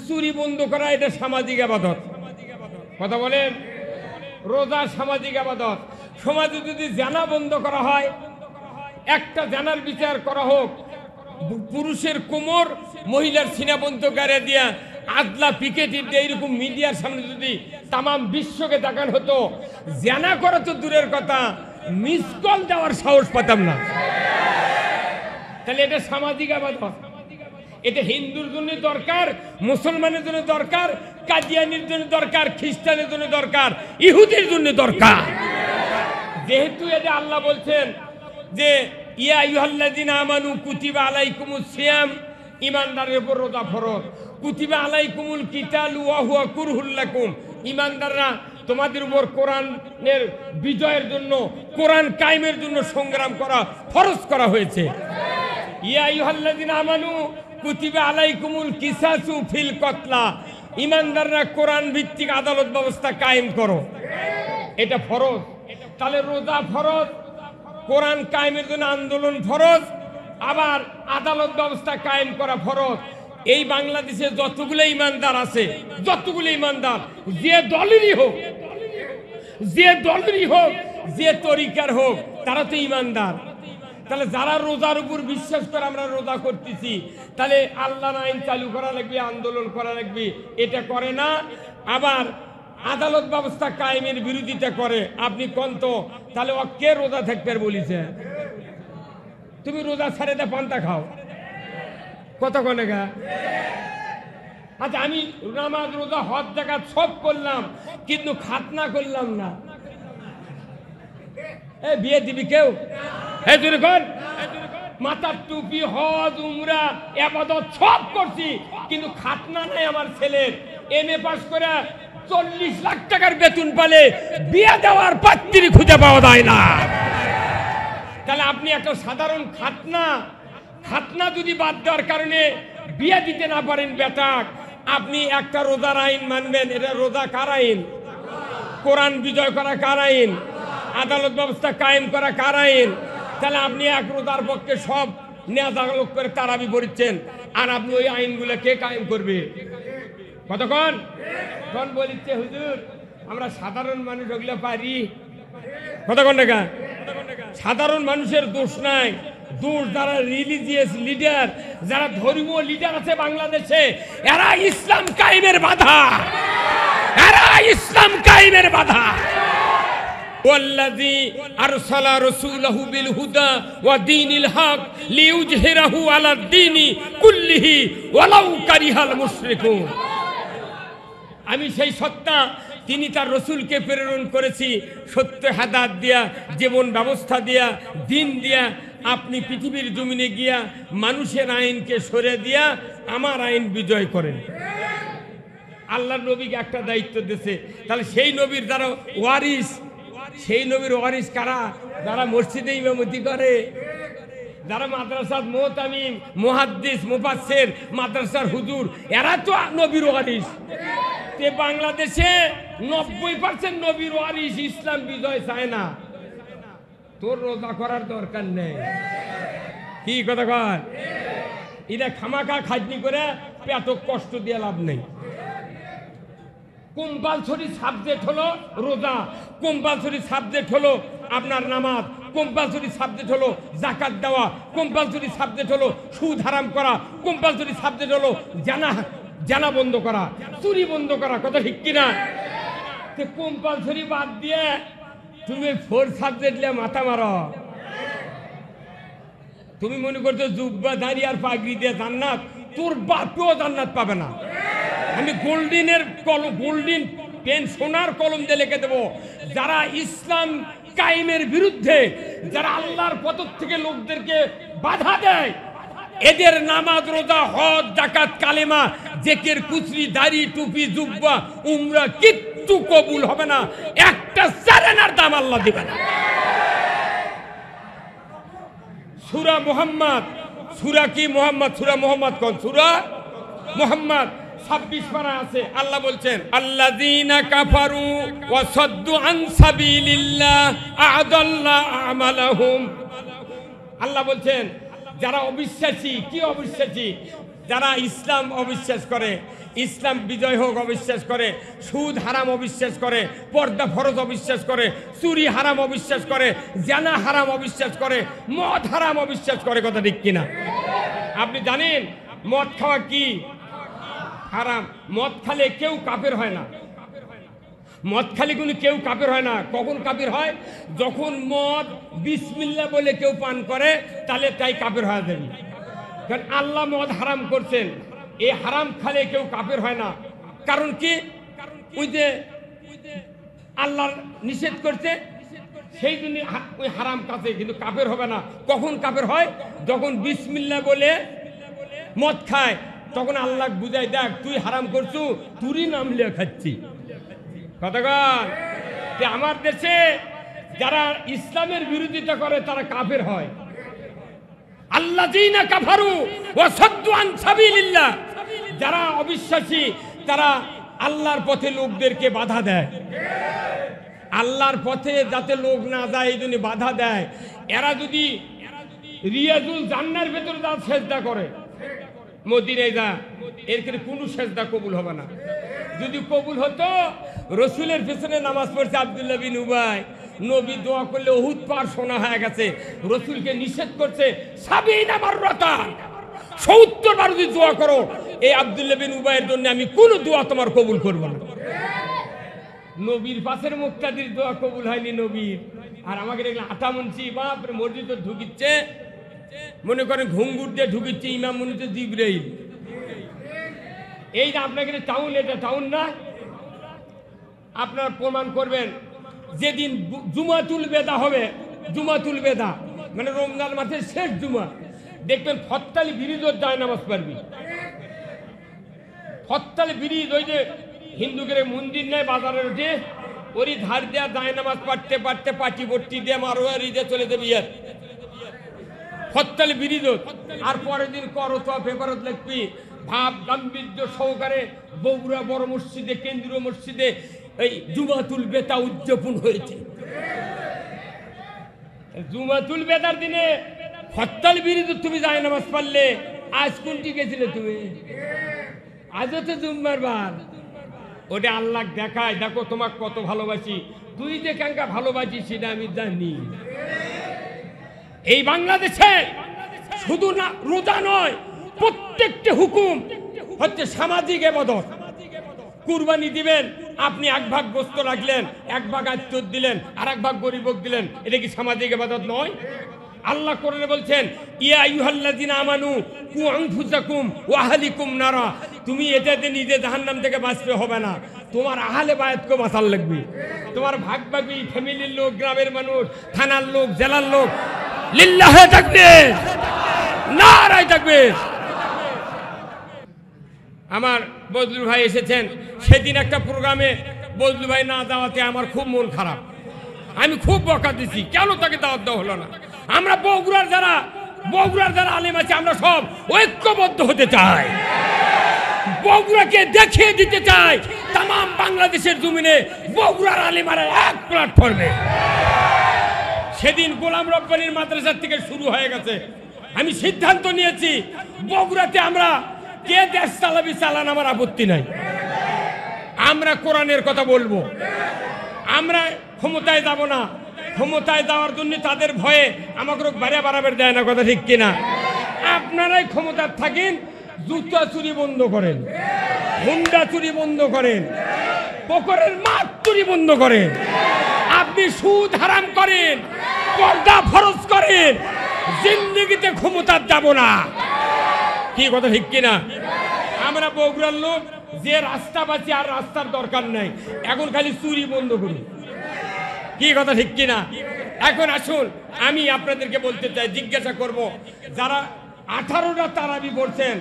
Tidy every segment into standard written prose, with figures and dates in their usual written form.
চুরি বন্ধ করা এটা সামাজিক আবাদত। কথা বলেন, রোজা সামাজিক আবাদত। সমাজে যদি জানা বন্ধ করা হয়, একটা জানার বিচার করা হোক, পুরুষের কোমর মহিলার সিনা বন্ধ করে দিয়া আদলা পিকেটিভ দিয়ে এইরকম মিডিয়ার সামনে যদি তাম বিশ্বকে দেখানো হতো, জানা করা তো দূরের কথা, মিস কল দেওয়ার সাহস পেতাম না। তাহলে এটা সামাজিক আবাদত। এটা হিন্দুর জন্য দরকার, মুসলমানের জন্য দরকার, কাদিয়ানির জন্য দরকার, খ্রিস্টানের জন্য দরকার, ইহুদির জন্য দরকার। যেহেতু এটা আল্লাহ বলছেন যে ইয়া আইয়ুহাল্লাযিনা আমানু কুতিবা আলাইকুমুস সিয়াম, ঈমানদারের উপর রোজা ফরজ। কুতিবা আলাইকুমুল কিতালু ওয়া হুয়া কুরহুল লাকুম, ঈমানদাররা তোমাদের উপর কোরআনের বিজয়ের জন্য, কোরআন কায়েমের জন্য সংগ্রাম করা ফরজ করা হয়েছে। ইয়া আইয়ুহাল্লাযিনা আমানু কুতিবা আলাইকুমুল কিসাসু ফিল কতলা, ঈমানদাররা কোরআন ভিত্তিক আদালত ব্যবস্থা কায়েম করো, এটা ফরজ। তাহলে রোজা ফরজ, কোরআন কায়েমের জন্য আন্দোলন ফরজ, আবার আদালত ব্যবস্থা কায়েম করা ফরজ। এই বাংলাদেশে যতগুলো ইমানদার আছে, যতগুলো ইমানদার, যে দলেরই হোক, যে দলেরই হোক, যে তরিকার হোক, তারা তো ইমানদার। তাহলে যারা রোজার উপর বিশ্বাস করে আমরা রোজা করতেছি, তাহলে আল্লাহর আইন চালু করা লাগবে, আন্দোলন করা লাগবে, এটা করে না। আবার আদালত ব্যবস্থা কায়েমের বিরোধিতা করে। আপনি কোন তো তাহলে ও কে রোজা থাকতে বলিছে? তুমি রোজা ছাড়ে দা পান্তা খাও, কত কোনে গা? আচ্ছা, আমি নামাজ রোজা হজ জাকাত সব করলাম, কিন্তু খাতনা করলাম না। এ বিয়ে দিবি কেউ? এ তুই কোন মাথার টুপি, হজ, উমরা, ইবাদত সব করছি, কিন্তু খাতনা নাই আমার ছেলের। এমএ পাস করে 40 লাখ টাকার বেতন পালে বিয়ে দেওয়ার পাত্রী খুঁজে পাওয়া যায় না। তাহলে আপনি একটা সাধারণ খাতনা যদি বাদ দেওয়ার কারণে বিয়ে দিতে না পারেন বেটা, আপনি একটা রোজার আইন মানবেন। এটা রোজা কার আইন? কোরআন বিজয় করা কার আইন? আদালত ব্যবস্থা কায়েম করা কার আইন? তাহলে আপনি এক রোজার পক্ষে সব নেজাগলোক করে তারাবি পড়ছেন, আর আপনি ওই আইনগুলো কে কায়েম করবে? কতক্ষণ কোন বলিচ্ছে হুজুর আমরা সাধারণ মানুষ ওগুলো পারি? কতক্ষণ টাকা? সাধারণ মানুষের দোষ নাই, দোষ যারা রিলিজিয়াস লিডার, যারা ধর্মীয় লিডার আছে বাংলাদেশে, এরা ইসলাম কায়েমের বাধা, এরা ইসলাম কায়েমের বাধা। ওয়াল্লাযী আরসালা রাসূলাহু বিল হুদা ওয়া দীনিল হক লিইয়ুযহিরাহু আলাদ দীনি কুল্লিহি ওয়ালাউ কারিহাল মুশরিকুন। আমি সেই সত্তা, তিনি তার রসুলকে প্রেরণ করেছি সত্য হাদাত দিয়া, জীবন ব্যবস্থা দিয়া, দিন দিয়া। আপনি পৃথিবীর জমিনে গিয়া মানুষের আইনকে সরে দিয়া আমার আইন বিজয় করেন। আল্লাহর নবীকে একটা দায়িত্ব দিয়েছে। তাহলে সেই নবীর যারা ওয়ারিস, সেই নবীর ওয়ারিস কারা? যারা মসজিদে ইমামতি করে, যারা মাদ্রাসার মুতামিম, মুহাদ্দিস, মুফাসসির, মাদ্রাসার হুজুর, এরা তো নবীর ওয়ারিস। বাংলাদেশে 90% নবীর ওয়ারিস ইসলাম বিজয় চায় না। তোর রোজা করার দরকার নেই। কি কথা কর? এটা খামাখা খাজনি করে এত কষ্ট দিয়ে লাভ নেই। কম্পালসরি সাবজেক্ট হলো রোজা, কম্পালসরি সাবজেক্ট হলো আপনার নামাজ, কম্পালসরি সাবজেক্ট হলো যাকাত দেওয়া, কম্পালসরি সাবজেক্ট হলো সুদ হারাম করা, কম্পালসরি সাবজেক্ট হলো জানা বন্ধ করা, চুরি বন্ধ করা। কথা ঠিক কিনা? কম্পালসরি বাদ দিয়ে তুমি 4 সাবজেক্ট নিয়ে মাথা মারো। তুমি মনে করছো জুব্বা দাড়ি আর পাগড়ি দিয়ে জান্নাত, তোর বাপও জান্নাত পাবে না। আমি গোল্ডেন পেন, সোনার কলম দিয়ে লিখে দেবো, যারা ইসলাম কায়েমের বিরুদ্ধে, যারা আল্লাহর পথ থেকে লোকদেরকে বাধা দেয়, এদের নামাজ, রোজা, হজ, যাকাত, কালেমা, জিকির, কুচরি, দাড়ি, টুপি, জুব্বা, উমরা কিচ্ছু কবুল হবে না। একটা সারেনার দাম আল্লাহ দিবে না। সূরা মুহাম্মদ, সূরা কি মুহাম্মদ? সূরা মুহাম্মদ কোন? সূরা মুহাম্মদ 26 পারা আছে। আল্লাহ বলছেন আল্লাযীনা কাফারু ওয়া সাদ্দু আন সাবিলিল্লাহ আ'দাল্লা আমালাহুম। আল্লাহ বলছেন যারা অবিশ্বাসী, কি অবিশ্বাসী? যারা ইসলাম অবিশ্বাস করে, ইসলাম বিজয় হোক অবিশ্বাস করে, সুদ হারাম অবিশ্বাস করে, পর্দা ফরজ অবিশ্বাস করে, চুরি হারাম অবিশ্বাস করে, জানা হারাম অবিশ্বাস করে, মদ হারাম অবিশ্বাস করে। কথা ঠিক কিনা? আপনি জানেন মদ খাওয়া কি হারাম? মদ খালে কেউ কাফের হয় না। মদ খালে কিন্তু কেউ কাফের হয় না। কখন কাফের হয়? যখন মদ বিসমিল্লাহ বলে কেউ পান করে, তাহলে তাই কাফের হয়ে যাবে। কারণ আল্লাহ মদ হারাম করছেন, এই হারাম খালে কেউ কাফের হয় না। কারণ কি? ওই যে আল্লাহ নিষেধ করছে, সেই জন্য ওই হারাম কাছে কিন্তু কাফের হবে না। কখন কাফের হয়? যখন বিসমিল্লাহ বলে মদ খায়, তখন আল্লাহ বুঝাই, দেখ তুই হারাম করছু, তুরই নাম লিয়ে খাচ্ছি। কতক্ষণ? আমার দেশে যারা ইসলামের বিরোধিতা করে তারা কাফের হয়। আল্লাযীনা কাফারু ওয়া সাদ্দু আন সাবিলিল্লাহ, যারা অবিশ্বাসী তারা আল্লাহর পথে লোকদেরকে বাধা দেয়। আল্লাহর পথে যাতে লোক না যায় এই জন্য বাধা দেয়। এরা যদি রিয়াজুল জান্নার ভেতরে যা সেজদা করে, মদিনায় যা, এর কোনো সেজদা কবুল হবে না। যদি কবুল হতো, রসুলের পেছনে নামাজ পড়ছে আব্দুল্লাহ বিন উবাই, নবী দোয়া করলে উহুদ পার সোনা হয়ে গেছে। রসুলকে নিষেধ করছে 70 মাররাতান, 70 বার যদি দোয়া করো এই আব্দুল্লাহ বিন উবাইয়ের জন্য আমি কোনো দোয়া তোমার কবুল করব না। নবীর পাশের মুক্তাদির দোয়া কবুল হয়নি নবীর। আর আমাকে দেখলাম আটা মুন্সি বাপরে মসজিদে ঢুকিচ্ছে, মনে করেন ঘুঙ্গুর দিয়ে ঢুকিচ্ছে, ইমাম মনে হচ্ছে জিবরাইল। এই যে আপনাকে টাউন, এটা টাউন না? আপনারা প্রমাণ করবেন যেদিন জুমাতুল বেদা হবে, জুমাতুল বেদা মানে রমজান মাসের শেষ জুমা, দেখবেন ফত্তালি ব্রিজের যায় নামাজ পড়বি। ফত্তালি ব্রিজ ওই যে হিন্দুদের মন্দির নেই বাজারের উঠে, ওরই ধার দেওয়া যায় নামাজ পড়তে পড়তে পাটি বট্টি দিয়ে মারোয়ারি দিয়ে চলে যাবি ফত্তালি ব্রিজ। আর পরের দিন করতো পেপারত লিখবি ভাব গাম্ভীর্য সহকারে বগুড়া বড় মসজিদে, কেন্দ্রীয় মসজিদে এই জুমাতুল বেদা উদযাপন হয়েছে। জুমাতুল বেদার দিনে ফত্তালি ব্রিজ তুমি যায় নামাজ পড়লে, আজ কোনটি গেছিলে তুমি? আজও তো জুম্মার বার। ওটা আল্লাহ দেখায়, দেখো তোমাকে কত ভালোবাসি। তুই যে কেঙ্কা ভালোবাসি সেটা আমি জানি। এই বাংলাদেশে শুধু না রোজা নয়, প্রত্যেকটি হুকুম হচ্ছে সামাজিক ইবাদত। কুরবানি দিবেন, আপনি 1 ভাগ গোশত রাখলেন, 1 ভাগ আত্মীয় দিলেন, আর 1 ভাগ গরিবক দিলেন, এটা কি সামাজিক ইবাদত নয়? আল্লাহ কোরআনে বলছেন ইয়া আইয়ুহাল্লাযিনা আমানু কু আনফুসাকুম ওয়া আহলিকুম নারা, তুমি এটাতে নিজে জাহান্নাম থেকে বাঁচতে হবে না, তোমার আহলে বায়াতকে বাঁচার লাগবে। তোমার ভাগ ভাগি, ফ্যামিলির লোক, গ্রামের মানুষ, থানার লোক, জেলার লোক, লিল্লাহে তাকবীর, নারায়ে তাকবীর। আমার বজলুর ভাই এসেছেন, সেদিন একটা প্রোগ্রামে বজলু ভাই না যাওয়াতে আমার খুব মন খারাপ। আমি খুব বকা দিছি, কেন তাকে দাওয়াত দেওয়া হলো না? আমরা বগুড়ার যারা আলেম আছে, আমরা সব ঐক্যবদ্ধ হতে চাই, বগুড়াকে দেখিয়ে দিতে চাই তাম বাংলাদেশের জমিনে বগুড়ার আলেমারা এক প্ল্যাটফর্মে। সেদিন গোলাম রব্বানির মাদ্রাসার থেকে শুরু হয়ে গেছে। আমি সিদ্ধান্ত নিয়েছি বগুড়াতে আমরা কে দেশ চালাবি চালান, আমার আপত্তি নাই। আমরা কোরআনের কথা বলবো। আমরা ক্ষমতায় যাব না, ক্ষমতায় যাওয়ার জন্য তাদের ভয়ে আমাকে বাড়াবার দেয় না। কথা ঠিক কিনা? আপনারাই ক্ষমতার থাকেন, জুতা চুরি বন্ধ করেন, হুন্ডা চুরি বন্ধ করেন, পুকুরের মাছ চুরি বন্ধ করেন, আপনি সুদ হারাম করেন, পর্দা ফরজ করেন, জিন্দেগিতে ক্ষমতার যাব না। কি কথা ঠিক কিনা? আমরা বগুড়ার লোক যে রাস্তা পাচ্ছি আর রাস্তার দরকার নাই, এখন খালি চুরি বন্ধ করি। কি কথা ঠিক কিনা? এখন আসুন আমি আপনাদেরকে বলতে চাই, জিজ্ঞাসা করব, যারা 18টা তারাবি পড়ছেন,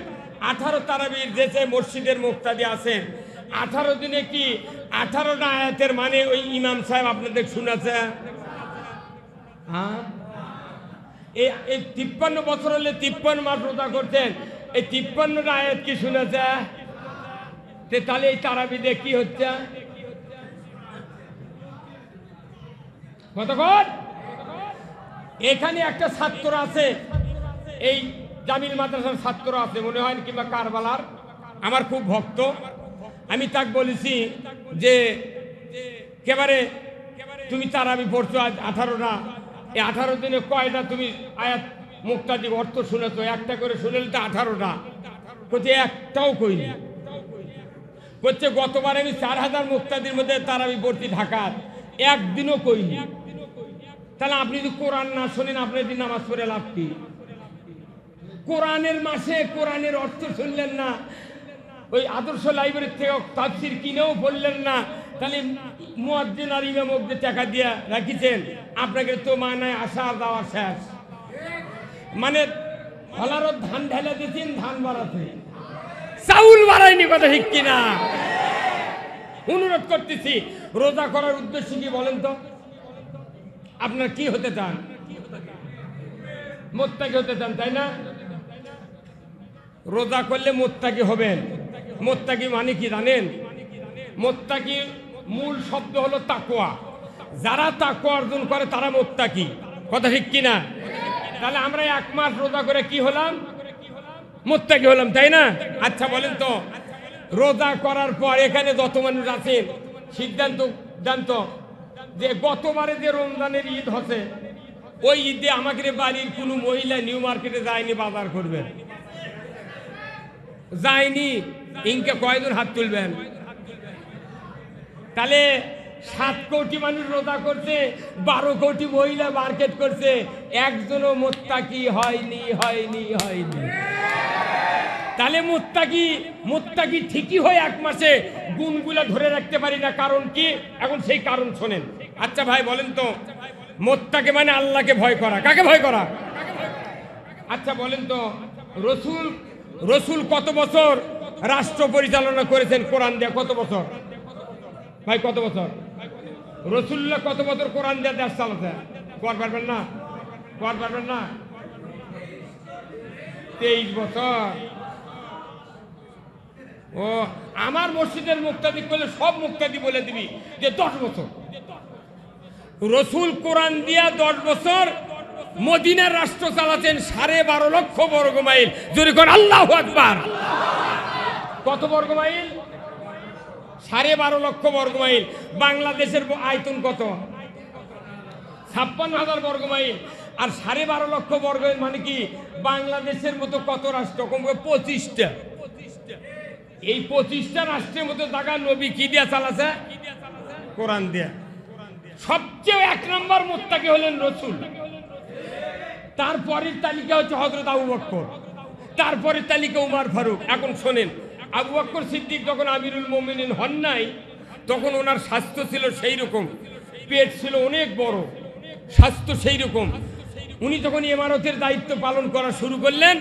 18 তারাবির দেশে মসজিদের মুক্তাদি আছেন, 18 দিনে কি 18টা আয়াতের মানে ওই ইমাম সাহেব আপনাদের শুনেছে? হ্যাঁ, এই 53 বছর হলে 53 মাস রোজা করছেন, এই 53টা আয়াত কি শুনেছে? তাহলে এই তারাবিদে কি হচ্ছে? কতক্ষণ? এখানে একটা ছাত্র আছে, এই জামিল মাদ্রাসার ছাত্র আছে মনে হয়, কিংবা কারবালার আমার খুব ভক্ত। আমি তাকে বলেছি যে একেবারে তুমি তারাবি পড়ছো আজ 18টা, এই 18 দিনে কয়টা তুমি আয়াত মুক্তাদি অর্থ শুনেছো? একটা করে শুনেলে তো 18টা। বলছে একটাও কইনি। বলছে গতবার আমি 4000 মুক্তাদির মধ্যে তারাবি পড়ছি ঢাকার, একদিনও কইনি। তাহলে আপনি যদি কোরআন না শোনেন আপনি যদি নামাজ পড়ে লাভ কি? কোরআনের মাসে কোরআনের অর্থ শুনলেন না, ওই আদর্শ লাইব্রেরি থেকে তাফসীর কিনেও পড়লেন না, তাহলে মুয়াজ্জিন আর ইমামকে টাকা দিয়ে রাখিছেন, আপনাকে তো মানায় আসা দেওয়া শেষ। মানে হলারও ধান ঢেলে দিয়েছেন, ধান বাড়াতে চাউল বাড়ায়নি, কথা ঠিক কিনা? অনুরোধ করতেছি, রোজা করার উদ্দেশ্য কি বলেন তো? আপনার কি হতে চান? মুত্তাকি হতে চান, তাই না? রোজা করলে মুত্তাকি হবেন। মুত্তাকি মানে কি জানেন? মুত্তাকির মূল শব্দ হলো তাকওয়া। যারা তাকওয়া অর্জন করে তারা মুত্তাকি, কথা ঠিক কিনা? তাহলে আমরা 1 মাস রোজা করে কি হলাম? মুত্তাকি হলাম, তাই না? আচ্ছা বলেন তো, রোজা করার পর এখানে যত মানুষ আছেন সিদ্ধান্ত জানতো যে গতবারে যে রমজানের ঈদ হচ্ছে, ওই ঈদে আমাকে বাড়ির কোনো মহিলা নিউ মার্কেটে যায়নি বাজার করবেন? যায়নি। ইনকে কয়জন হাত তুলবেন? তাহলে 7 কোটি মানুষ রোজা করছে, 12 কোটি মহিলা মার্কেট করছে, একজনও মুত্তাকি হয়নি, হয়নি, হয়নি। তাহলে মুত্তাকি ঠিকই হয় 1 মাসে, গুণগুলা ধরে রাখতে পারি না। কারণ কি? এখন সেই কারণ শোনেন। আচ্ছা ভাই বলেন তো, মুত্তাকি মানে আল্লাহকে ভয় করা। কাকে ভয় করা? আচ্ছা বলেন তো, রসুল কত বছর রাষ্ট্র পরিচালনা করেছেন কোরআন দিয়ে? কত বছর ভাই? কত বছর? রসুল্লাহ কত বছর কোরআন দিয়ে দেশ চালাতে? কর পারবেন না? কর পারবেন না? 23 বছর। ও আমার মসজিদের মুক্তাদি করলে সব মুক্তাদি বলে দিবি যে 10 বছর। রসুল কোরআন দিয়া 10 বছর মদিনার রাষ্ট্র চালাচ্ছেন, 12.5 লক্ষ বর্গ মাইল। জোরে কর আল্লাহু আকবার। কত বর্গ মাইল? 12.5 লক্ষ বর্গ মাইল। বাংলাদেশের আয়তন কত? 56,000 বর্গ মাইল। আর 12.5 লক্ষ বর্গ মাইল মানে কি? বাংলাদেশের মতো কত রাষ্ট্র? কমবে 25টা। এই 25টা রাষ্ট্রের মতো জায়গা নবী কি দিয়া চালাছে? কোরআন দিয়া। সবচেয়ে 1 নম্বর মুত্তাকি হলেন রসুল। তারপরের তালিকা হচ্ছে হযরত আবু বকর, তারপরের তালিকা উমর ফারুক। এখন শোনেন, আবু বকর সিদ্দিক যখন আমিরুল মুমিনিন হন নাই, তখন ওনার স্বাস্থ্য ছিল সেই রকম, পেট ছিল অনেক বড়, স্বাস্থ্য সেই রকম। উনি যখন ইমারতের দায়িত্ব পালন করা শুরু করলেন,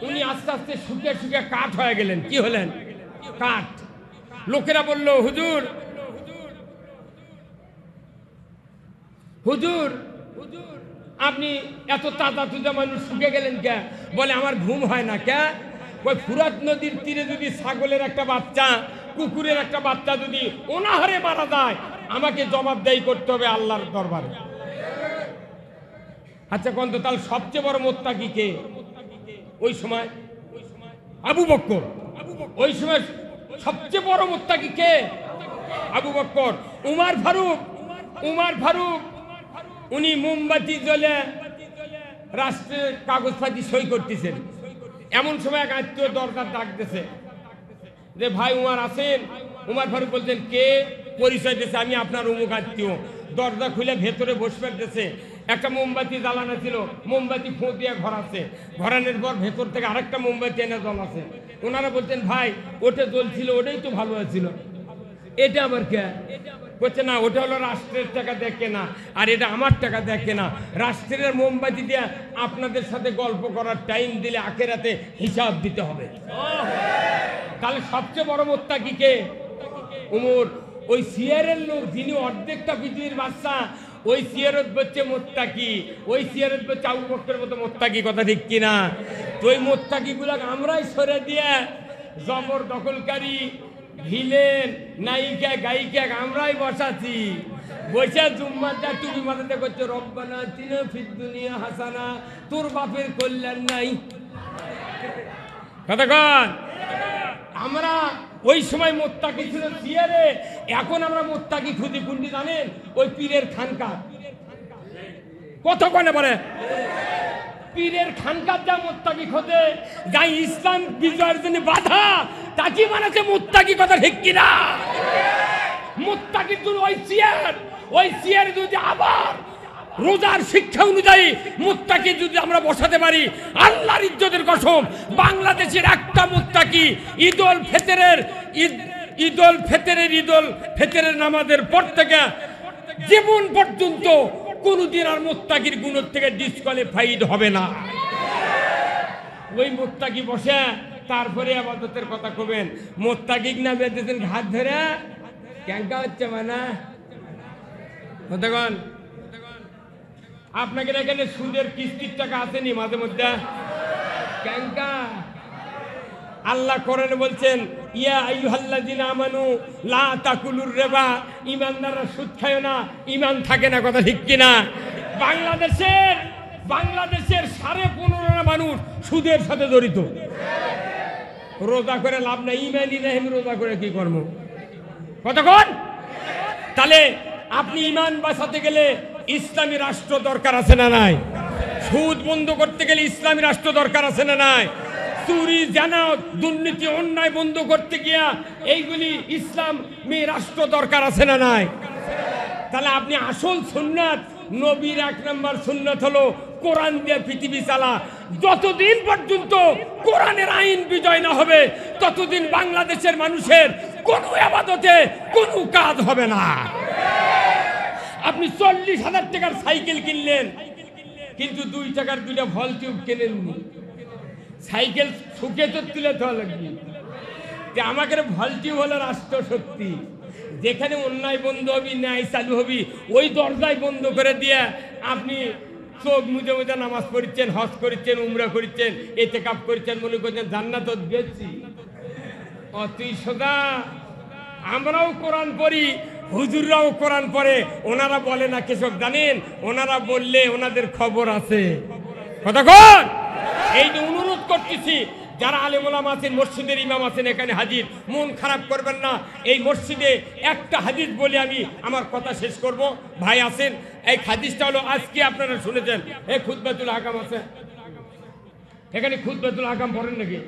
উনি আস্তে আস্তে শুকিয়ে শুকিয়ে কাঠ হয়ে গেলেন। কি হলেন? কাঠ। লোকেরা বলল, হুজুর হুজুর আপনি এত তাজা তুজা মানুষ শুকে গেলেন কে? বলে আমার ঘুম হয় না। কে? ওই ফুরাত নদীর তীরে যদি ছাগলের একটা বাচ্চা, কুকুরের একটা বাচ্চা যদি অনাহারে মারা যায়, আমাকে জবাবদাহি করতে হবে আল্লাহর দরবারে। আচ্ছা কোন তো, তাহলে সবচেয়ে বড় মুত্তাকি কে ওই সময়? আবু বকর। ওই সময় সবচেয়ে বড় মুত্তাকি কে? আবু বকর। উমর ফারুক উনি মোমবাতি জ্বলে রাষ্ট্রের কাগজপাতি সই করতেছেন। এমন সময় এক আত্মীয় দরকার ডাক দিয়েছে যে ভাই উমর আছেন? উমর ফারুক বলছেন কে? পরিচয় দিয়েছে, আমি আপনার অমুক আত্মীয়। দরজা খুলে ভেতরে বসবে দিয়েছে। একটা মোমবাতি জ্বালানো ছিল, মোমবাতি ফোঁ দিয়ে ঘোরাচ্ছে। ঘোরানোর পর ভেতর থেকে আরেকটা মোমবাতি এনে জ্বলাছে। ওনারা বলছেন ভাই ওটা জ্বলছিল, ওটাই তো ভালো ছিল, এটা আবার কে? বলছে না, ওটা হলো রাষ্ট্রের টাকা দেখে না, আর এটা আমার টাকা দেখে না। রাষ্ট্রের মোমবাতি দিয়ে আপনাদের সাথে গল্প করার টাইম দিলে আখেরাতে হিসাব দিতে হবে। তাহলে সবচেয়ে বড় মুত্তাকি কে? উমর। ওই সিয়ারের লোক যিনি অর্ধেকটা পৃথিবীর বাদশা, ওই সিয়ারত হচ্ছে মুত্তাকি, ওই সিয়ারত হচ্ছে আবু বকরের মতো মুত্তাকি। কথা ঠিক কিনা? তো ওই মুত্তাকি গুলা আমরাই সরে দিয়ে জবর দখলকারী, ভিলেন, নায়িকা, গায়িকা আমরাই বসাচ্ছি। বসে জুম্মাটা টুপি মাথাতে করছে রব্বানা আতিনা ফিদ দুনিয়া হাসানা, তোর বাপের কল্যাণ নাই। কথা কন। আমরা ওই সময় মোত্তাকি ছিল চেয়ারে, এখন আমরা মোত্তাকি খুঁজি কোনটি জানেন? ওই পীরের খানকা। কত কনে বলে পীরের খানকার যা মোত্তাকি খোঁজে, যাই ইসলাম বিজয়ের জন্য বাধা, তাকে মানেছে মোত্তাকি। কথা ঠিক কিনা? মোত্তাকির জন্য ওই চেয়ার যদি আবার রোজার শিক্ষা অনুযায়ী মুত্তাকি যদি আমরা বসাতে পারি, আল্লাহর ইজ্জতের কসম, বাংলাদেশের একটা মুত্তাকি ঈদুল ফিতরের নামাজের পর থেকে জীবন পর্যন্ত কোনদিন আর মুত্তাকির গুণের থেকে ডিসকোয়ালিফাইড হবে না। ওই মুত্তাকি বসে তারপরে ইবাদতের কথা কবেন। মুত্তাকি না বেঁধেছেন ঘাট ধরে, ক্যাঙ্কা হচ্ছে মানে কতক্ষণ আপনাকে এখানে সুদের কিস্তির টাকা আসেনি মাঝে মধ্যে? ক্যাঙ্কা আল্লাহ কোরআনে বলছেন, ইয়া আইয়ুহাল্লাযিনা আমানু লা তাকুলুর রিবা, ঈমানদাররা সুদ খায় না, ঈমান থাকে না। কথা ঠিক কিনা? বাংলাদেশের 15.5 মানুষ সুদের সাথে জড়িত। রোজা করে লাভ নাই, ঈমানই নাই, আমি রোজা করে কি করব? কতক্ষণ? তাহলে আপনি ঈমান বাঁচাতে গেলে ইসলামী রাষ্ট্র দরকার আছে না নাই? সুদ বন্ধ করতে গেলে ইসলামী রাষ্ট্র দরকার আছে না নাই? চুরি, জানা, দুর্নীতি, অন্যায় বন্ধ করতে গিয়া এইগুলি ইসলামী রাষ্ট্র দরকার আছে না নাই? তাহলে আপনি আসল সুন্নাত, নবীর 1 নম্বর সুন্নাত হলো কোরআন দিয়ে পৃথিবী চালা। যতদিন পর্যন্ত কোরআনের আইন বিজয় না হবে, ততদিন বাংলাদেশের মানুষের কোনো ইবাদতে কোনো কাজ হবে না। আপনি 40,000 টাকার সাইকেল কিনলেন, কিন্তু 2 টাকার 2টা ভল টিউব কেনেননি। সাইকেল শুকে তো তুলে দেওয়া লাগবে। আমাকে ভল টিউব হলো রাষ্ট্র শক্তি। যেখানে অন্যায় বন্ধ হবি, ন্যায় চালু হবি, ওই দরজায় বন্ধ করে দিয়ে আপনি চোখ মুজে মুজে নামাজ পড়ছেন, হজ করছেন, উমরা করছেন, ইতিকাফ করছেন, মনে করছেন জান্নাত গেছি। তুই সোজা আমরাও কোরআন পড়ি, হুজুররাও কোরআন পড়ে, ওনারা বলে না কেসব জানেন? ওনারা বললে ওনাদের খবর আছে। কতক্ষণ? এই যে অনুরোধ করতেছি, যারা আলেম ওলামা আছেন, মসজিদের ইমাম আছেন, এখানে হাজির, মন খারাপ করবেন না। এই মসজিদে একটা হাদিস বলে আমি আমার কথা শেষ করব। ভাই আছেন, এই হাদিসটা হলো আজকে আপনারা শুনেছেন, এই খুতবাতুল আহকাম আছে, এখানে খুতবাতুল আহকাম পড়েন নাকি?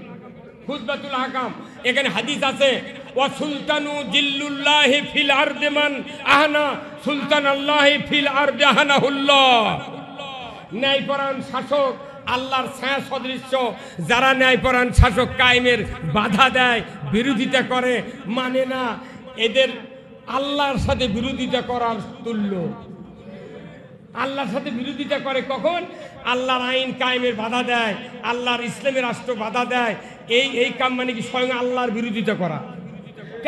খুতবাতুল আহকাম এখানে হাদিস আছে, ওয়া সুলতানু জিল্লুল্লাহি ফিল আরদি মান আহনা সুলতানাল্লাহি ফিল আরদি আহনাহুল্লাহ। ন্যায়পরায়ণ শাসক আল্লাহর ছায়া সদৃশ্য। যারা ন্যায়পরায়ণ শাসক কায়েমের বাধা দেয়, বিরোধিতা করে, মানে না, এদের আল্লাহর সাথে বিরোধিতা করার তুল্য। আল্লাহর সাথে বিরোধিতা করে কখন? আল্লাহর আইন কায়েমের বাধা দেয়, আল্লাহর ইসলামের রাষ্ট্র বাধা দেয়। এই কাম মানে কি? স্বয়ং আল্লাহর বিরোধিতা করা।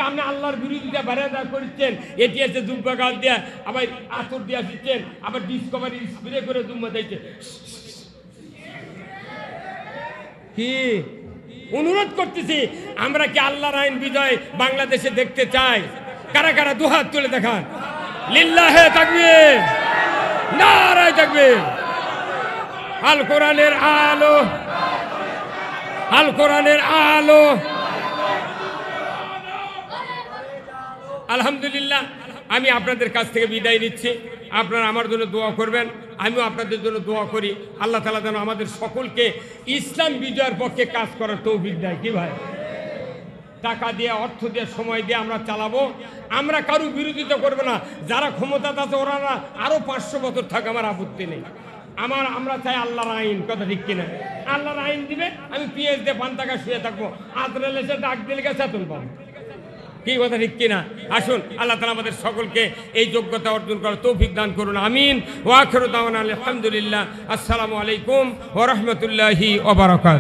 আপনি আল্লাহর বিরোধিতা বাড়িয়ে করছেন, এটি আছে দুব্বা গাছ দেয়া, আবার আতর দিয়া দিচ্ছেন, আবার ডিসকভারি স্প্রে করে দুম্বা দিচ্ছে। কি অনুরোধ করতেছি, আমরা কি আল্লাহর আইন বিজয় বাংলাদেশে দেখতে চাই? কারা কারা দুহাত তুলে দেখান। লিল্লাহে তাকবীর, নারায়ে তাকবীর। আল কোরআনের আলো, আল কোরআনের আলো। আলহামদুলিল্লাহ, আমি আপনাদের কাছ থেকে বিদায় নিচ্ছি। আপনারা আমার জন্য দোয়া করবেন, আমিও আপনাদের জন্য দোয়া করি। আল্লাহ তাআলা যেন আমাদের সকলকে ইসলাম বিজয়ের পক্ষে কাজ করার তৌফিক দেয়। কি ভাই? টাকা দিয়ে, অর্থ দিয়ে, সময় দিয়ে আমরা চালাবো। আমরা কারো বিরোধিতা করবো না। যারা ক্ষমতা আছে ওরা আরো 500 বছর থাক, আমার আপত্তি নেই। আমরা চাই আল্লাহর আইন। কথা ঠিক কিনা? আল্লাহর আইন দিবে, আমি পিএস দিয়ে 5 টাকা শুয়ে থাকবো, আজরাইল এসে ডাক দিলে গেছে তুল পাবো। কি কথা ঠিক কিনা? আসুন, আল্লাহ তাআলা আমাদের সকলকে এই যোগ্যতা অর্জন করার তৌফিক দান করুন। আমিন। ওয়া আখিরু দাওয়ানা আলহামদুলিল্লাহ। আসসালামু আলাইকুম ওয়া রাহমাতুল্লাহি ওয়া বারাকাতুহু।